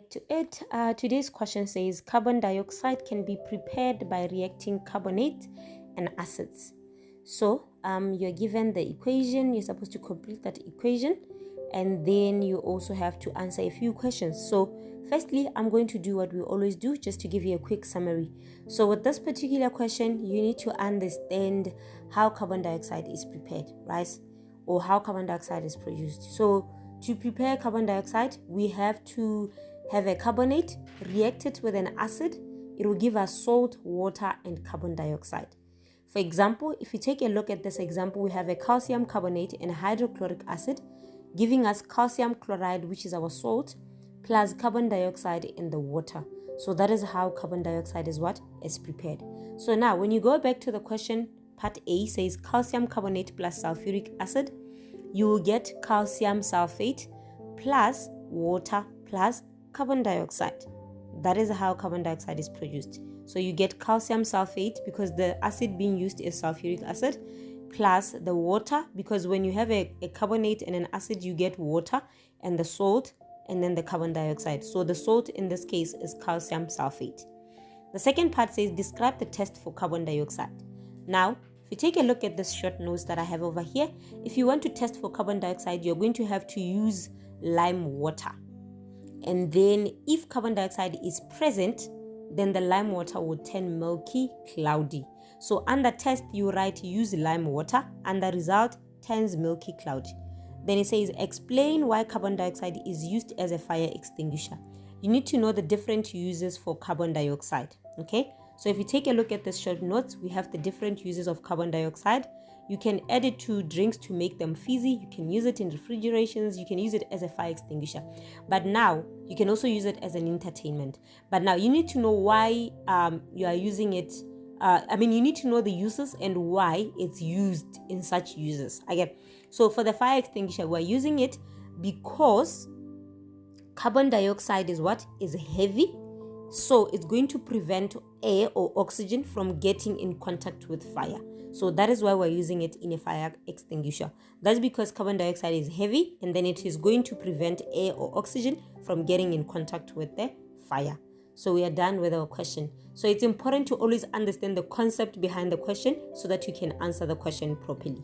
back to it. Today's question says carbon dioxide can be prepared by reacting carbonates and acids. So you're given the equation. You're supposed to complete that equation, and then you also have to answer a few questions. So firstly, I'm going to do what we always do, just to give you a quick summary. So with this particular question, you need to understand how carbon dioxide is prepared, right? Or how carbon dioxide is produced. So to prepare carbon dioxide, we have to have a carbonate, react it with an acid. It will give us salt, water, and carbon dioxide. For example, if you take a look at this example, we have a calcium carbonate and a hydrochloric acid, giving us calcium chloride, which is our salt, plus carbon dioxide in the water. So that is how carbon dioxide is prepared. So now, when you go back to the question, part A says calcium carbonate plus sulfuric acid, you will get calcium sulfate plus water plus carbon dioxide. That is how carbon dioxide is produced. So you get calcium sulfate because the acid being used is sulfuric acid, plus the water, because when you have a carbonate and an acid, you get water, and the salt, and then the carbon dioxide. So the salt in this case is calcium sulfate. The second part says describe the test for carbon dioxide. Now, if you take a look at this short notes that I have over here, if you want to test for carbon dioxide, you're going to have to use lime water. And then if carbon dioxide is present, then the lime water will turn milky, cloudy. So under test, you write use lime water, and the result turns milky, cloudy. Then it says explain why carbon dioxide is used as a fire extinguisher. You need to know the different uses for carbon dioxide, okay? So if you take a look at the short notes, we have the different uses of carbon dioxide. You can add it to drinks to make them fizzy. You can use it in refrigerations. You can use it as a fire extinguisher. But now, you can also use it as an entertainment. But now, you need to know why you are using it. You need to know the uses and why it's used in such uses. Again, so for the fire extinguisher, we're using it because carbon dioxide is heavy. So it's going to prevent air or oxygen from getting in contact with fire. So that is why we're using it in a fire extinguisher. That's because carbon dioxide is heavy, and then it is going to prevent air or oxygen from getting in contact with the fire. So we are done with our question. So it's important to always understand the concept behind the question so that you can answer the question properly.